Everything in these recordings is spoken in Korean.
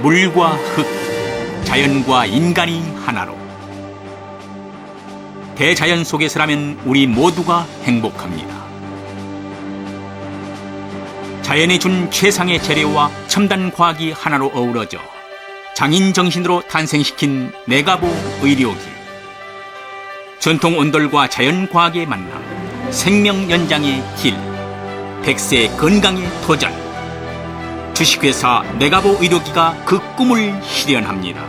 물과 흙, 자연과 인간이 하나로. 대자연 속에서라면 우리 모두가 행복합니다. 자연이 준 최상의 재료와 첨단 과학이 하나로 어우러져 장인 정신으로 탄생시킨 내가보 의료기. 전통 온돌과 자연 과학의 만남, 생명 연장의 길, 100세 건강의 도전. 주식회사 내가보 의료기가 그 꿈을 실현합니다.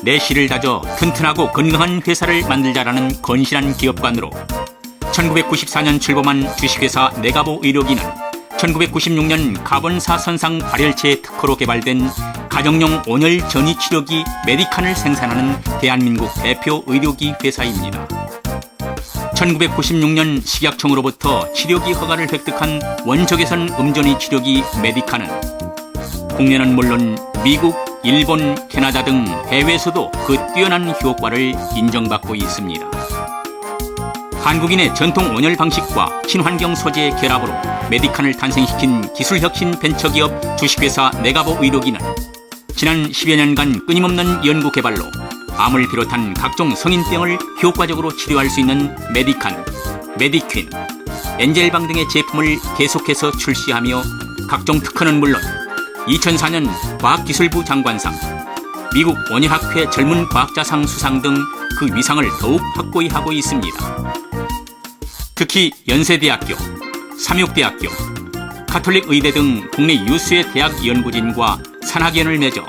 내실을 다져 튼튼하고 건강한 회사를 만들자라는 건실한 기업관으로 1994년 출범한 주식회사 내가보 의료기는 1996년 카본사 선상 발열체 특허로 개발된 가정용 온열 전이 치료기 메디칸을 생산하는 대한민국 대표 의료기 회사입니다. 1996년 식약청으로부터 치료기 허가를 획득한 원적외선 음전이 치료기 메디칸은 국내는 물론 미국, 일본, 캐나다 등 해외에서도 그 뛰어난 효과를 인정받고 있습니다. 한국인의 전통 온열 방식과 친환경 소재의 결합으로 메디칸을 탄생시킨 기술혁신 벤처기업 주식회사 내가보 의료기는 지난 10여 년간 끊임없는 연구 개발로 암을 비롯한 각종 성인병을 효과적으로 치료할 수 있는 메디칸, 메디퀸, 엔젤방 등의 제품을 계속해서 출시하며 각종 특허는 물론 2004년 과학기술부 장관상, 미국 원예학회 젊은 과학자상 수상 등 그 위상을 더욱 확고히 하고 있습니다. 특히 연세대학교, 삼육대학교, 가톨릭의대 등 국내 유수의 대학 연구진과 산학연을 맺어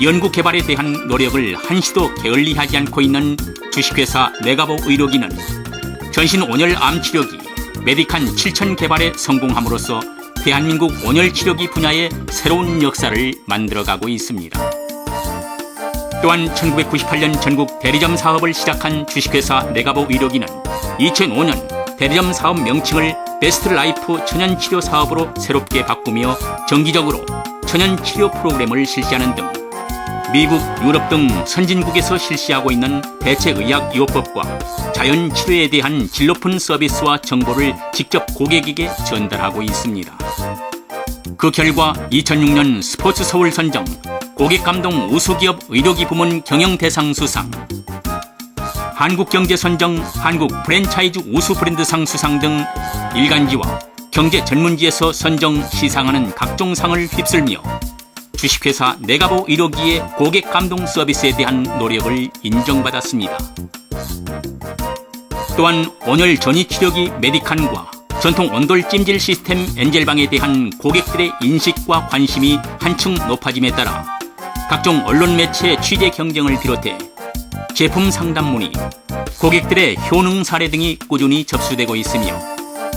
연구 개발에 대한 노력을 한시도 게을리하지 않고 있는 주식회사 내가보 의료기는 전신 온열 암 치료기 메디칸 7000 개발에 성공함으로써 대한민국 온열 치료기 분야의 새로운 역사를 만들어가고 있습니다. 또한 1998년 전국 대리점 사업을 시작한 주식회사 내가보 의료기는 2005년 대리점 사업 명칭을 베스트 라이프 천연치료 사업으로 새롭게 바꾸며 정기적으로 천연치료 프로그램을 실시하는 등 미국, 유럽 등 선진국에서 실시하고 있는 대체의학요법과 자연치료에 대한 질 높은 서비스와 정보를 직접 고객에게 전달하고 있습니다. 그 결과 2006년 스포츠 서울 선정 고객감동 우수기업 의료기 부문 경영대상 수상, 한국경제 선정 한국 프랜차이즈 우수 브랜드상 수상 등 일간지와 경제 전문지에서 선정 시상하는 각종 상을 휩쓸며 주식회사 내가보 의료기의 고객 감동 서비스에 대한 노력을 인정받았습니다. 또한 온열 전이 치료기 메디칸과 전통 온돌 찜질 시스템 엔젤방에 대한 고객들의 인식과 관심이 한층 높아짐에 따라 각종 언론 매체 취재 경쟁을 비롯해 제품 상담 문의, 고객들의 효능 사례 등이 꾸준히 접수되고 있으며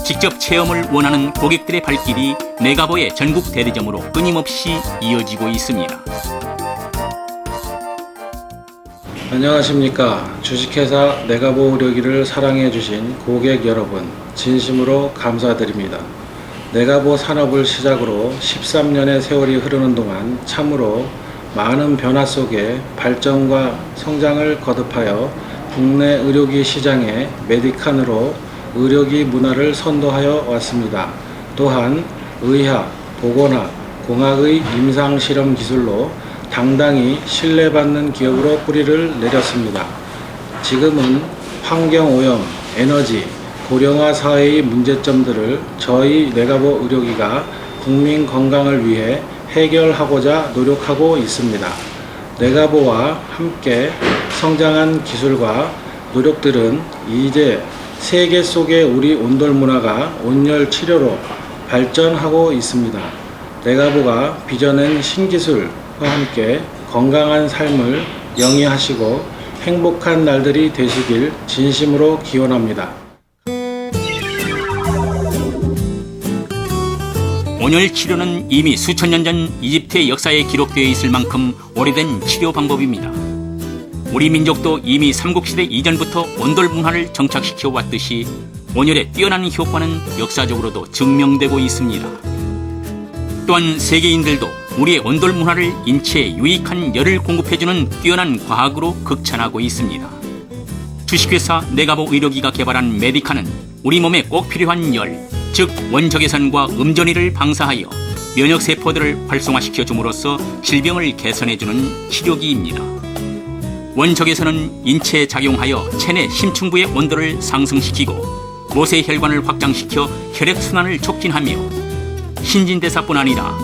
직접 체험을 원하는 고객들의 발길이 내가보의 전국 대리점으로 끊임없이 이어지고 있습니다. 안녕하십니까. 주식회사 내가보 의료기를 사랑해 주신 고객 여러분, 진심으로 감사드립니다. 내가보 산업을 시작으로 13년의 세월이 흐르는 동안 참으로 많은 변화 속에 발전과 성장을 거듭하여 국내 의료기 시장에 메디칸으로 의료기 문화를 선도하여 왔습니다. 또한 의학, 보건학, 공학의 임상실험 기술로 당당히 신뢰받는 기업으로 뿌리를 내렸습니다. 지금은 환경오염, 에너지, 고령화 사회의 문제점들을 저희 내가보 의료기가 국민 건강을 위해 해결하고자 노력하고 있습니다. 내가보와 함께 성장한 기술과 노력들은 이제 세계 속의 우리 온돌 문화가 온열 치료로 발전하고 있습니다. 내가보가 빚어낸 신기술과 함께 건강한 삶을 영위하시고 행복한 날들이 되시길 진심으로 기원합니다. 온열 치료는 이미 수천 년 전 이집트의 역사에 기록되어 있을 만큼 오래된 치료 방법입니다. 우리 민족도 이미 삼국시대 이전부터 온돌 문화를 정착시켜 왔듯이 온열의 뛰어난 효과는 역사적으로도 증명되고 있습니다. 또한 세계인들도 우리의 온돌 문화를 인체에 유익한 열을 공급해주는 뛰어난 과학으로 극찬하고 있습니다. 주식회사 내가보 의료기가 개발한 메디칸은 우리 몸에 꼭 필요한 열, 즉 원적외선과 음전이를 방사하여 면역세포들을 활성화시켜 줌으로써 질병을 개선해주는 치료기입니다. 원적외선은 인체에 작용하여 체내 심층부의 온도를 상승시키고 모세혈관을 확장시켜 혈액순환을 촉진하며 신진대사뿐 아니라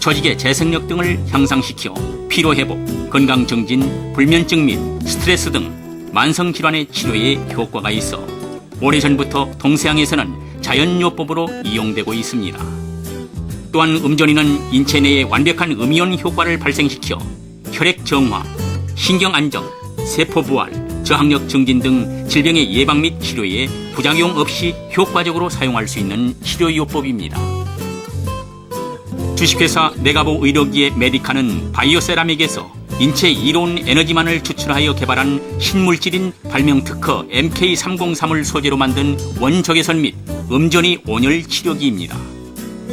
조직의 재생력 등을 향상시켜 피로회복, 건강증진, 불면증 및 스트레스 등 만성질환의 치료에 효과가 있어 오래전부터 동서양에서는 자연요법으로 이용되고 있습니다. 또한 음전이는 인체 내에 완벽한 음이온 효과를 발생시켜 혈액 정화, 신경 안정, 세포 부활, 저항력 증진 등 질병의 예방 및 치료에 부작용 없이 효과적으로 사용할 수 있는 치료요법입니다. 주식회사 네가보 의료기의 메디카는 바이오세라믹에서 인체의 이로운 에너지만을 추출하여 개발한 신물질인 발명특허 MK303을 소재로 만든 원적외선 및 음전이 온열 치료기입니다.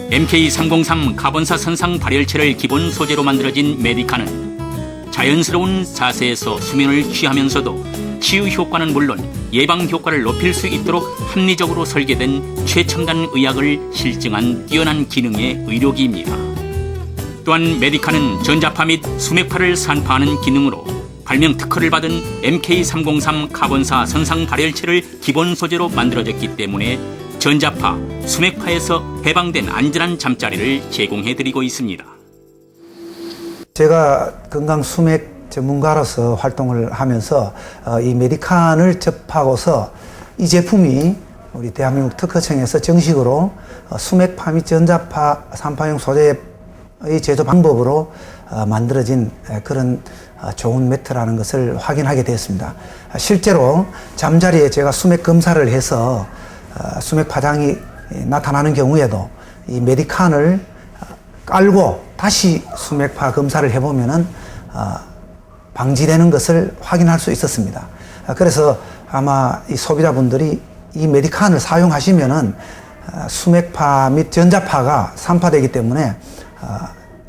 MK303 카본사 선상 발열체를 기본 소재로 만들어진 메디카는 자연스러운 자세에서 수면을 취하면서도 치유 효과는 물론 예방 효과를 높일 수 있도록 합리적으로 설계된 최첨단 의학을 실증한 뛰어난 기능의 의료기입니다. 또한 메디카는 전자파 및 수맥파를 산파하는 기능으로 발명 특허를 받은 MK303 카본사 선상 발열체를 기본 소재로 만들어졌기 때문에 전자파, 수맥파에서 해방된 안전한 잠자리를 제공해드리고 있습니다. 제가 건강 수맥 전문가로서 활동을 하면서 이 메디칸을 접하고서 이 제품이 우리 대한민국 특허청에서 정식으로 수맥파 및 전자파 산파용 소재의 제조 방법으로 만들어진 그런 좋은 매트라는 것을 확인하게 되었습니다. 실제로 잠자리에 제가 수맥 검사를 해서 수맥 파장이 나타나는 경우에도 이 메디칸을 깔고 다시 수맥파 검사를 해보면은 방지되는 것을 확인할 수 있었습니다. 그래서 아마 이 소비자분들이 이 메디칸을 사용하시면은 수맥파 및 전자파가 산파되기 때문에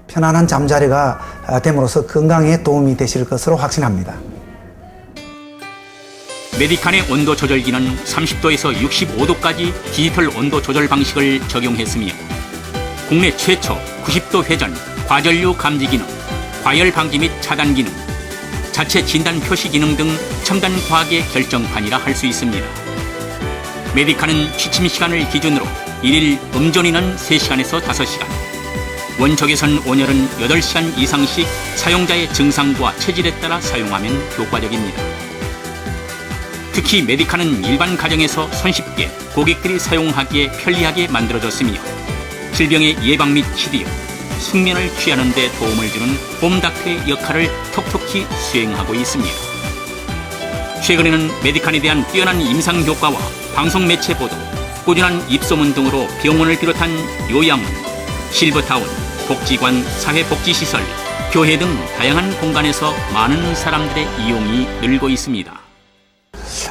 편안한 잠자리가 됨으로써 건강에 도움이 되실 것으로 확신합니다. 메디칸의 온도 조절기는 30도에서 65도까지 디지털 온도 조절 방식을 적용했으며 국내 최초 90도 회전, 과전류 감지 기능, 과열 방지 및 차단 기능, 자체 진단 표시 기능 등 첨단 과학의 결정판이라 할 수 있습니다. 메디칸은 취침 시간을 기준으로 1일 음전이는 3시간에서 5시간, 원적외선 온열은 8시간 이상씩 사용자의 증상과 체질에 따라 사용하면 효과적입니다. 특히 메디칸은 일반 가정에서 손쉽게 고객들이 사용하기에 편리하게 만들어졌으며 질병의 예방 및 치료, 숙면을 취하는 데 도움을 주는 홈닥터의 역할을 톡톡히 수행하고 있습니다. 최근에는 메디칸에 대한 뛰어난 임상 효과와 방송 매체 보도, 꾸준한 입소문 등으로 병원을 비롯한 요양원, 실버타운, 복지관, 사회복지시설, 교회 등 다양한 공간에서 많은 사람들의 이용이 늘고 있습니다.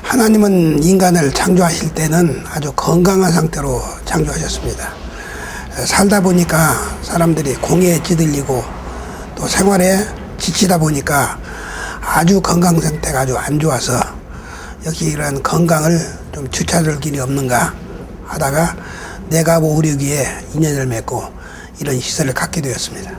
하나님은 인간을 창조하실 때는 아주 건강한 상태로 창조하셨습니다. 살다 보니까 사람들이 공해에 찌들리고 또 생활에 지치다 보니까 아주 건강 상태가 아주 안 좋아서 역시 이런 건강을 좀 되찾을 길이 없는가 하다가 네가보 의료기에 인연을 맺고 이런 시설을 갖게 되었습니다.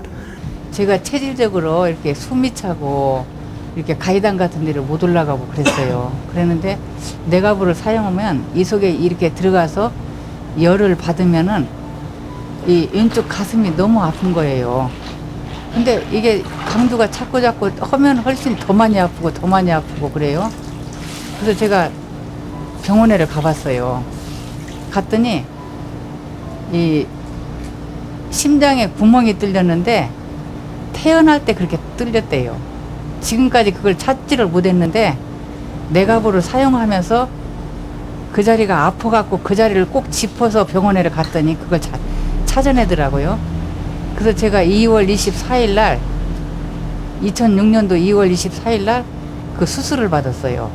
제가 체질적으로 이렇게 숨이 차고 이렇게 가이단 같은 데를 못 올라가고 그랬어요. 그랬는데 네가보를 사용하면 이 속에 이렇게 들어가서 열을 받으면은 이 왼쪽 가슴이 너무 아픈 거예요. 근데 이게 강도가 자꾸 하면 훨씬 더 많이 아프고 그래요. 그래서 제가 병원에를 가봤어요. 갔더니 이 심장에 구멍이 뚫렸는데 태어날 때 그렇게 뚫렸대요. 지금까지 그걸 찾지를 못했는데 네가보를 사용하면서 그 자리가 아파갖고 그 자리를 꼭 짚어서 병원에를 갔더니 그걸 찾아내더라고요. 그래서 제가 2월 24일 날 2006년도 2월 24일 날 그 수술을 받았어요.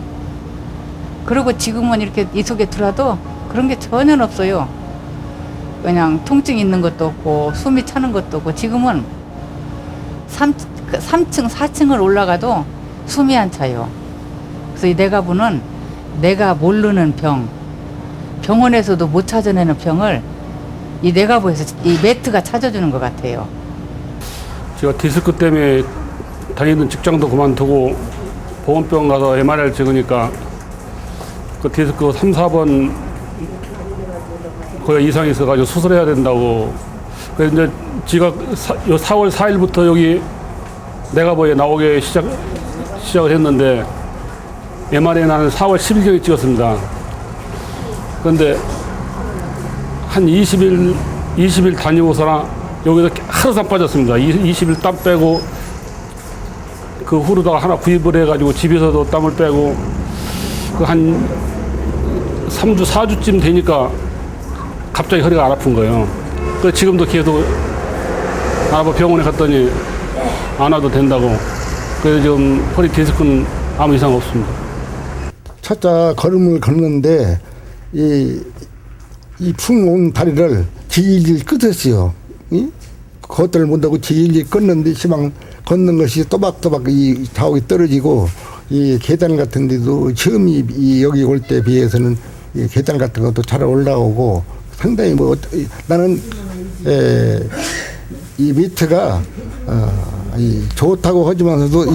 그리고 지금은 이렇게 이 속에 들어와도 그런 게 전혀 없어요. 그냥 통증 있는 것도 없고 숨이 차는 것도 없고 지금은 3층, 4층을 올라가도 숨이 안 차요. 그래서 이 네가보는 내가 모르는 병, 병원에서도 못 찾아내는 병을 이 내가보에서 이 매트가 찾아주는 것 같아요. 제가 디스크 때문에 다니던 직장도 그만두고 보건병 가서 MRI를 찍으니까 그 디스크 3, 4번 거의 이상이 있어가지고 수술해야 된다고. 그래서 이제 지가 4월 4일부터 여기 내가보에 나오게 시작을 했는데 MRI는 한 4월 10일경에 찍었습니다. 그런데 한 20일 다니고서나 여기서 하루도 안 빠졌습니다. 20일 땀 빼고 그 후루다가 하나 구입을 해가지고 집에서도 땀을 빼고 그 한 3주, 4주쯤 되니까 갑자기 허리가 안 아픈 거예요. 그래서 지금도 계속 병원에 갔더니 안 와도 된다고. 그래서 지금 허리 디스크는 아무 이상 없습니다. 첫자 걸음을 걷는데 이 풍 다리를 질질 끄었어요. 걷지를 못하고 질질 껐는데 시방 걷는 것이 또박또박 이 자욱이 떨어지고 이 계단 같은 데도 처음이 여기 올 때 비해서는 이 계단 같은 것도 잘 올라오고 상당히 나는 이 미트가 좋다고 하지만서도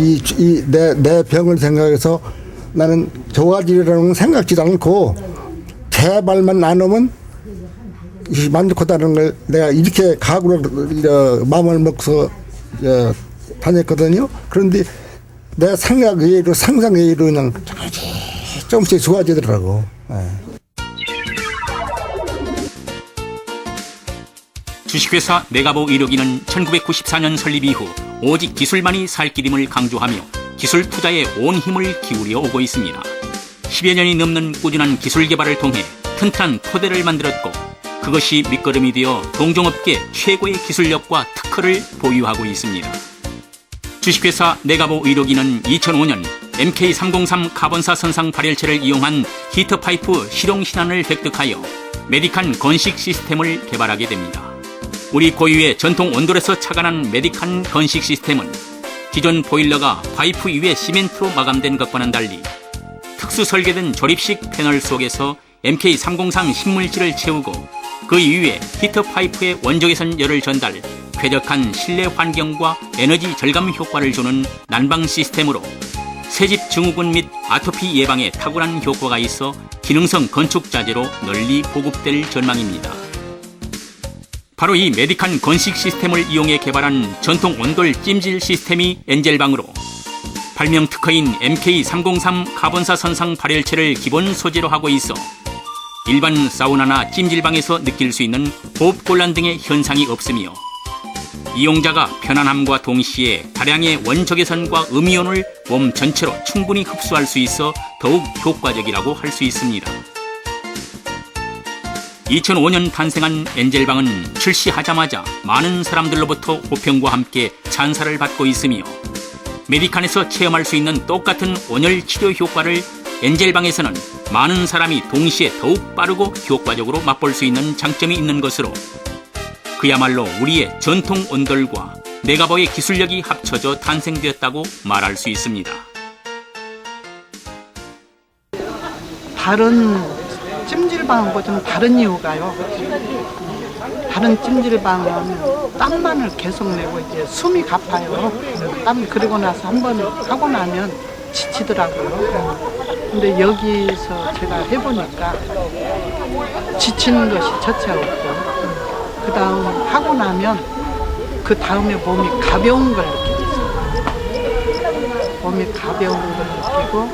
내 병을 생각해서 나는 좋아지려는 생각지도 않고 제발만 안 오면 만족하다는 걸 내가 이렇게 각오로 마음을 먹어서 다녔거든요. 그런데 내 생각 외로 상상 외로 그냥 조금씩 좋아지더라고. 주식회사 내가보 이력이는 1994년 설립 이후 오직 기술만이 살 길임을 강조하며 기술 투자에 온 힘을 기울여 오고 있습니다. 10여 년이 넘는 꾸준한 기술 개발을 통해 튼튼한 토대를 만들었고 그것이 밑거름이 되어 동종업계 최고의 기술력과 특허를 보유하고 있습니다. 주식회사 내가보 의료기는 2005년 MK303 카본사 선상 발열체를 이용한 히터파이프 실용 신안을 획득하여 메디칸 건식 시스템을 개발하게 됩니다. 우리 고유의 전통 온돌에서 착안한 메디칸 건식 시스템은 기존 보일러가 파이프 위에 시멘트로 마감된 것과는 달리 특수 설계된 조립식 패널 속에서 MK303 식물질을 채우고 그 이후에 히터 파이프의 원적외선 열을 전달, 쾌적한 실내 환경과 에너지 절감 효과를 주는 난방 시스템으로 새집 증후군 및 아토피 예방에 탁월한 효과가 있어 기능성 건축 자재로 널리 보급될 전망입니다. 바로 이 메디칸 건식 시스템을 이용해 개발한 전통 온돌 찜질 시스템이 엔젤방으로 발명 특허인 MK303 카본사 선상 발열체를 기본 소재로 하고 있어 일반 사우나나 찜질방에서 느낄 수 있는 호흡곤란 등의 현상이 없으며 이용자가 편안함과 동시에 다량의 원적외선과 음이온을 몸 전체로 충분히 흡수할 수 있어 더욱 효과적이라고 할 수 있습니다. 2005년 탄생한 엔젤방은 출시하자마자 많은 사람들로부터 호평과 함께 찬사를 받고 있으며 메디칸에서 체험할 수 있는 똑같은 온열 치료 효과를 엔젤방에서는 많은 사람이 동시에 더욱 빠르고 효과적으로 맛볼 수 있는 장점이 있는 것으로 그야말로 우리의 전통 온돌과 내가보의 기술력이 합쳐져 탄생되었다고 말할 수 있습니다. 다른 찜질방하고 좀 다른 이유가요. 다른 찜질방은 땀만을 계속 내고 이제 숨이 가파요. 땀 그리고 나서 한번 하고 나면 지치더라고요. 근데 여기서 제가 해보니까 지치는 것이 첫째 없고 그 다음 하고 나면 그 다음에 몸이 가벼운 걸 느끼겠어요. 몸이 가벼운 걸 느끼고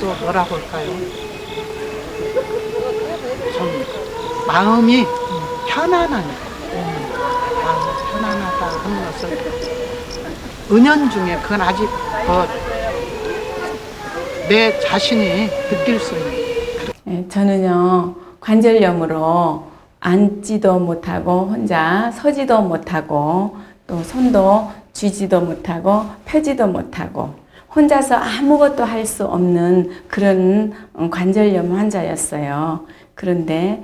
또 뭐라고 할까요? 좀 마음이 편안하니까 마음이 편안하다 하는 것을 은연중에 그건 아직 내 자신이 느낄 수 있는. 네, 저는요 관절염으로 앉지도 못하고 혼자 서지도 못하고 또 손도 쥐지도 못하고 펴지도 못하고 혼자서 아무것도 할 수 없는 그런 관절염 환자였어요. 그런데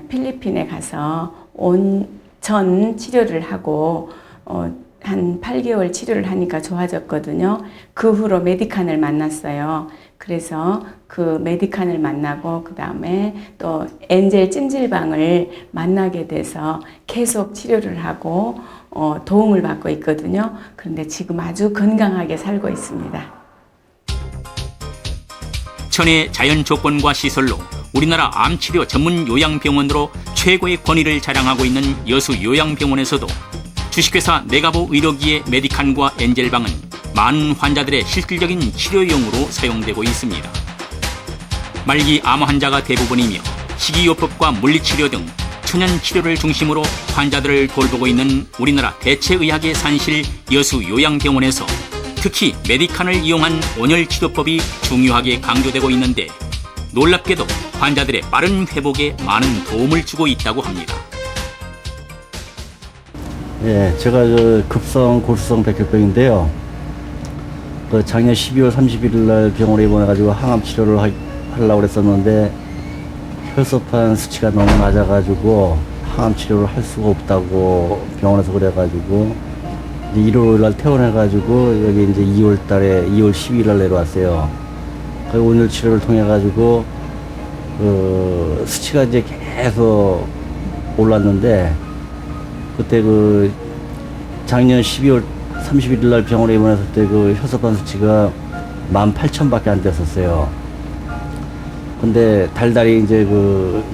필리핀에 가서 온천 치료를 하고 한 8개월 치료를 하니까 좋아졌거든요. 그 후로 메디칸을 만났어요. 그래서 그 메디칸을 만나고 그 다음에 또 엔젤 찜질방을 만나게 돼서 계속 치료를 하고 도움을 받고 있거든요. 그런데 지금 아주 건강하게 살고 있습니다. 천혜의 자연 조건과 시설로 우리나라 암치료 전문 요양병원으로 최고의 권위를 자랑하고 있는 여수 요양병원에서도 주식회사 네가보 의료기의 메디칸과 엔젤방은 많은 환자들의 실질적인 치료용으로 사용되고 있습니다. 말기 암 환자가 대부분이며 식이요법과 물리치료 등 천연치료를 중심으로 환자들을 돌보고 있는 우리나라 대체의학의 산실 여수 요양병원에서 특히 메디칸을 이용한 온열치료법이 중요하게 강조되고 있는데 놀랍게도 환자들의 빠른 회복에 많은 도움을 주고 있다고 합니다. 예, 제가 급성 골수성 백혈병인데요. 작년 12월 31일 날 병원에 입원해가지고 항암 치료를 하려고 그랬었는데 혈소판 수치가 너무 낮아가지고 항암 치료를 할 수가 없다고 병원에서 그래가지고 1월 날 퇴원해가지고 여기 이제 2월 달에 2월 12일 날 내려왔어요. 오늘 치료를 통해가지고 수치가 이제 계속 올랐는데 그때 작년 12월 31일 날 병원에 입원했을 때 혈소판 수치가 18,000밖에 안 됐었어요. 근데 달달이 이제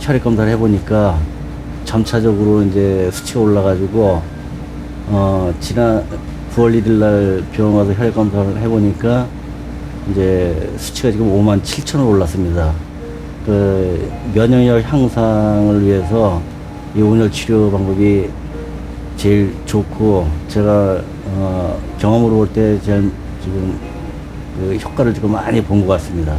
혈액 검사를 해보니까 점차적으로 이제 수치가 올라가지고 지난 9월 1일 날 병원 가서 혈액 검사를 해보니까 이제 수치가 지금 57,000으로 올랐습니다. 면역력 향상을 위해서 이 온열 치료 방법이 제일 좋고 제가 경험으로 볼 때 지금 효과를 지금 많이 본 것 같습니다.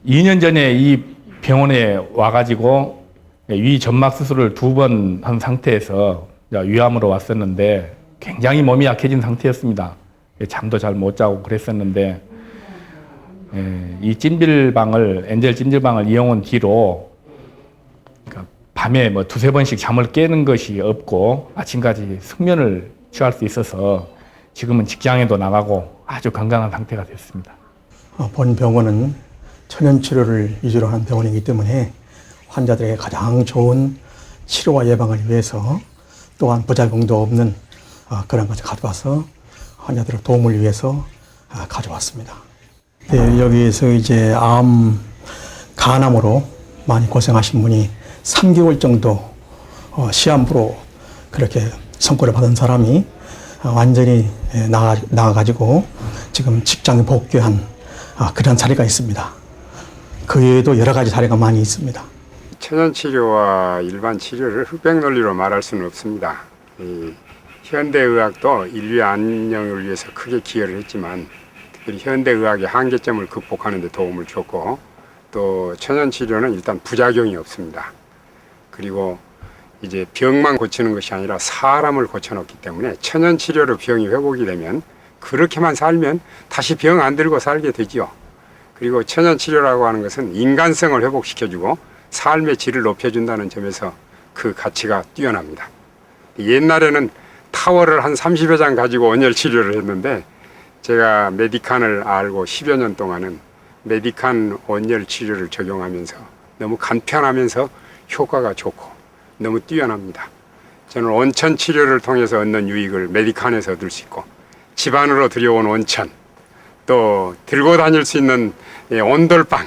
2년 전에 이 병원에 와가지고 위 점막 수술을 2번 한 상태에서 위암으로 왔었는데 굉장히 몸이 약해진 상태였습니다. 잠도 잘 못 자고 그랬었는데 이 찜질방을 엔젤 찜질방을 이용한 뒤로 밤에 뭐 2-3번씩 잠을 깨는 것이 없고 아침까지 숙면을 취할 수 있어서 지금은 직장에도 나가고 아주 건강한 상태가 됐습니다. 본 병원은 천연치료를 위주로 하는 병원이기 때문에 환자들에게 가장 좋은 치료와 예방을 위해서 또한 부작용도 없는 그런 것을 가져와서 환자들의 도움을 위해서 가져왔습니다. 네, 여기에서 이제 간암으로 많이 고생하신 분이 3개월 정도 시한부로 그렇게 선고를 받은 사람이 완전히 나아가지고 지금 직장에 복귀한 그런 사례가 있습니다. 그 외에도 여러 가지 사례가 많이 있습니다. 천연치료와 일반 치료를 흑백 논리로 말할 수는 없습니다. 현대의학도 인류의 안녕을 위해서 크게 기여를 했지만 특별히 현대의학의 한계점을 극복하는 데 도움을 줬고 또 천연치료는 일단 부작용이 없습니다. 그리고 이제 병만 고치는 것이 아니라 사람을 고쳐놓기 때문에 천연치료로 병이 회복이 되면 그렇게만 살면 다시 병 안 들고 살게 되죠. 그리고 천연치료라고 하는 것은 인간성을 회복시켜주고 삶의 질을 높여준다는 점에서 그 가치가 뛰어납니다. 옛날에는 타월을 한 30여 장 가지고 온열 치료를 했는데 제가 메디칸을 알고 10여 년 동안은 메디칸 온열 치료를 적용하면서 너무 간편하면서 효과가 좋고 너무 뛰어납니다. 저는 온천 치료를 통해서 얻는 유익을 메디칸에서 얻을 수 있고 집 안으로 들여온 온천 또 들고 다닐 수 있는 온돌방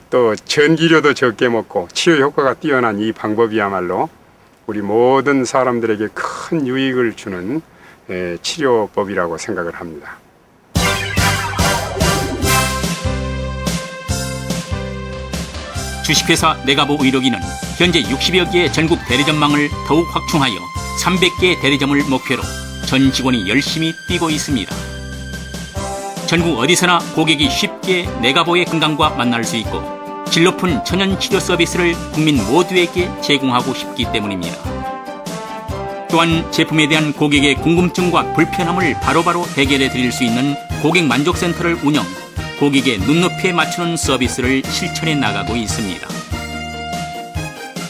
또 전기료도 적게 먹고 치료 효과가 뛰어난 이 방법이야말로 우리 모든 사람들에게 큰 유익을 주는 치료법이라고 생각을 합니다. 주식회사 네가보 의료기는 현재 60여 개의 전국 대리점망을 더욱 확충하여 300개의 대리점을 목표로 전 직원이 열심히 뛰고 있습니다. 전국 어디서나 고객이 쉽게 네가보의 건강과 만날 수 있고 질 높은 천연치료 서비스를 국민 모두에게 제공하고 싶기 때문입니다. 또한 제품에 대한 고객의 궁금증과 불편함을 바로바로 해결해 드릴 수 있는 고객 만족센터를 운영, 고객의 눈높이에 맞추는 서비스를 실천해 나가고 있습니다.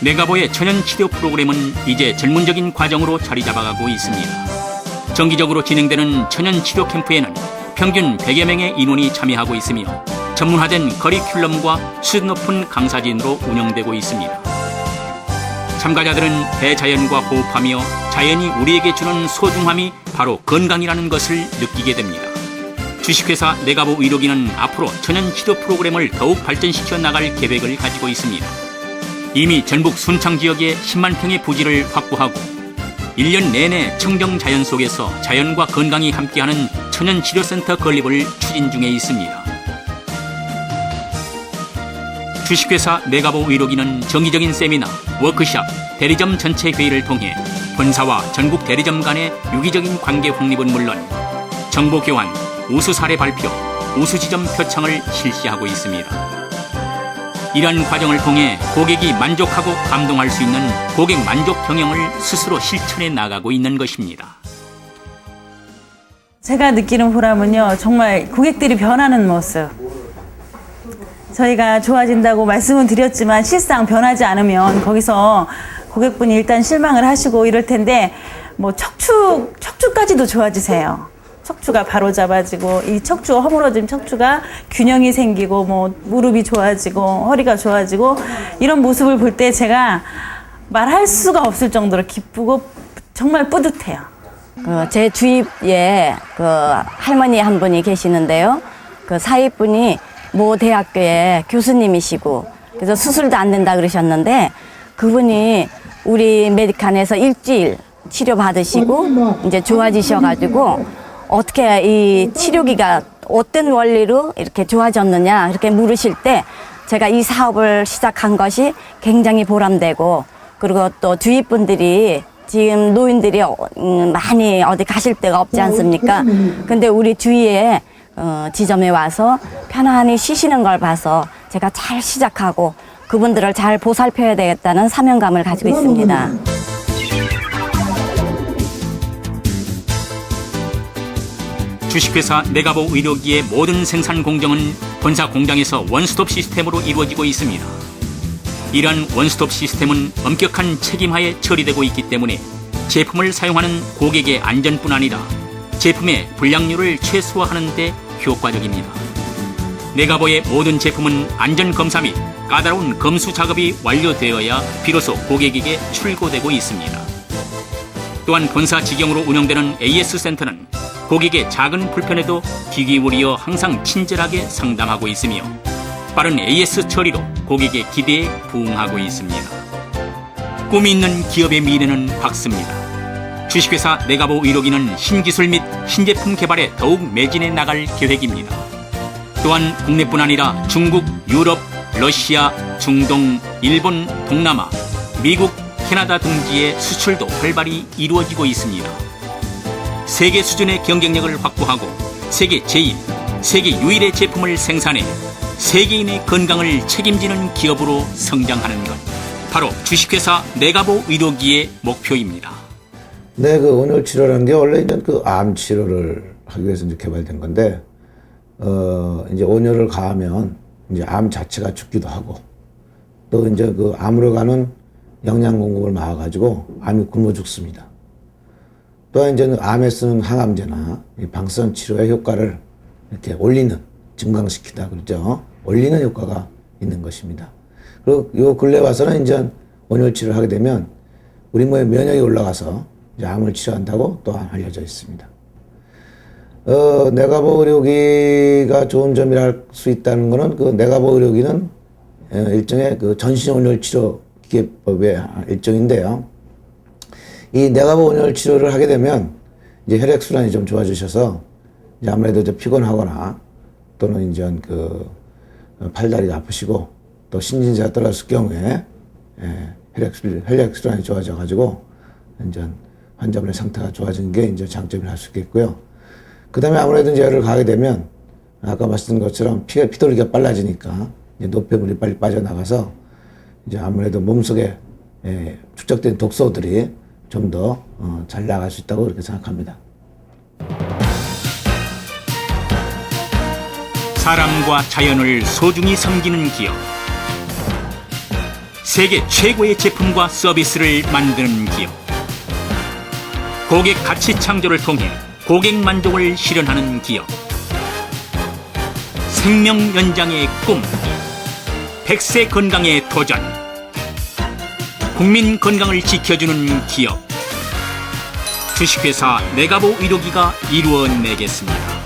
네가보의 천연치료 프로그램은 이제 전문적인 과정으로 자리 잡아가고 있습니다. 정기적으로 진행되는 천연치료 캠프에는 평균 100여 명의 인원이 참여하고 있으며 전문화된 커리큘럼과 수준 높은 강사진으로 운영되고 있습니다. 참가자들은 대자연과 호흡하며 자연이 우리에게 주는 소중함이 바로 건강이라는 것을 느끼게 됩니다. 주식회사 네가보 의료기는 앞으로 천연치료 프로그램을 더욱 발전시켜 나갈 계획을 가지고 있습니다. 이미 전북 순창 지역에 10만 평의 부지를 확보하고 1년 내내 청정 자연 속에서 자연과 건강이 함께하는 천연치료센터 건립을 추진 중에 있습니다. 주식회사 네가보 의료기는 정기적인 세미나, 워크숍, 대리점 전체 회의를 통해 본사와 전국 대리점 간의 유기적인 관계 확립은 물론 정보 교환, 우수 사례 발표, 우수 지점 표창을 실시하고 있습니다. 이러한 과정을 통해 고객이 만족하고 감동할 수 있는 고객 만족 경영을 스스로 실천해 나가고 있는 것입니다. 제가 느끼는 보람은요, 정말 고객들이 변하는 모습. 저희가 좋아진다고 말씀은 드렸지만 실상 변하지 않으면 거기서 고객분이 일단 실망을 하시고 이럴 텐데, 뭐 척추까지도 좋아지세요. 척추가 바로 잡아지고, 이 척추가 허물어진 척추가 균형이 생기고, 뭐 무릎이 좋아지고 허리가 좋아지고, 이런 모습을 볼 때 제가 말할 수가 없을 정도로 기쁘고 정말 뿌듯해요. 제 주위에 할머니 한 분이 계시는데요. 그 사위분이 모 대학교의 교수님이시고, 그래서 수술도 안 된다 그러셨는데, 그분이 우리 메디칸에서 일주일 치료 받으시고 이제 좋아지셔가지고, 어떻게 이 치료기가 어떤 원리로 이렇게 좋아졌느냐 이렇게 물으실 때, 제가 이 사업을 시작한 것이 굉장히 보람되고, 그리고 또 주위 분들이 지금 노인들이 많이 어디 가실 데가 없지 않습니까? 근데 우리 주위에 지점에 와서 편안히 쉬시는 걸 봐서 제가 잘 시작하고 그분들을 잘 보살펴야 되겠다는 사명감을 가지고 있습니다. 주식회사 네가보 의료기의 모든 생산 공정은 본사 공장에서 원스톱 시스템으로 이루어지고 있습니다. 이러한 원스톱 시스템은 엄격한 책임하에 처리되고 있기 때문에 제품을 사용하는 고객의 안전뿐 아니라 제품의 불량률을 최소화하는 데 효과적입니다. 네가보의 모든 제품은 안전검사 및 까다로운 검수 작업이 완료되어야 비로소 고객에게 출고되고 있습니다. 또한 본사 직영으로 운영되는 AS 센터는 고객의 작은 불편에도 귀 기울여 항상 친절하게 상담하고 있으며 빠른 AS 처리로 고객의 기대에 부응하고 있습니다. 꿈이 있는 기업의 미래는 밝습니다. 주식회사 네가보 의료기는 신기술 및 신제품 개발에 더욱 매진해 나갈 계획입니다. 또한 국내뿐 아니라 중국, 유럽, 러시아, 중동, 일본, 동남아, 미국, 캐나다 등지의 수출도 활발히 이루어지고 있습니다. 세계 수준의 경쟁력을 확보하고 세계 제1, 세계 유일의 제품을 생산해 세계인의 건강을 책임지는 기업으로 성장하는 것, 바로 주식회사 네가보 의료기의 목표입니다. 네, 온열 치료라는 게 원래 이제 암 치료를 하기 위해서 이제 개발된 건데, 이제 온열을 가하면 이제 암 자체가 죽기도 하고, 또 이제 암으로 가는 영양 공급을 막아가지고 암이 굶어 죽습니다. 또한 이제 암에 쓰는 항암제나 방사선 치료의 효과를 이렇게 올리는, 증강시키다 그러죠. 올리는 효과가 있는 것입니다. 그리고 요 근래 와서는 이제 온열 치료를 하게 되면 우리 몸의 면역이 올라가서 이제 암을 치료한다고 또한 알려져 있습니다. 네가보 의료기가 좋은 점이랄 수 있다는 것은 네가보 의료기는 일종의 전신 온열 치료 기계법의 일종인데요. 이 네가보 온열 치료를 하게 되면 이제 혈액 순환이 좀 좋아지셔서 이제 아무래도 이제 피곤하거나 또는 이제 팔다리가 아프시고 또 신진대사가 떨어졌을 경우에 혈액 순환이 좋아져 가지고 이제 환자분의 상태가 좋아지는 게 이제 장점이 할 수 있겠고요. 그 다음에 아무래도 이제 열을 가게 되면 아까 말씀드린 것처럼 피돌기가 빨라지니까 이제 노폐물이 빨리 빠져나가서 이제 아무래도 몸속에 축적된 독소들이 좀 더 잘 나갈 수 있다고 그렇게 생각합니다. 사람과 자연을 소중히 섬기는 기업, 세계 최고의 제품과 서비스를 만드는 기업, 고객 가치 창조를 통해 고객 만족을 실현하는 기업, 생명 연장의 꿈, 100세 건강의 도전. 국민 건강을 지켜주는 기업. 주식회사 네가보 의료기가 이루어내겠습니다.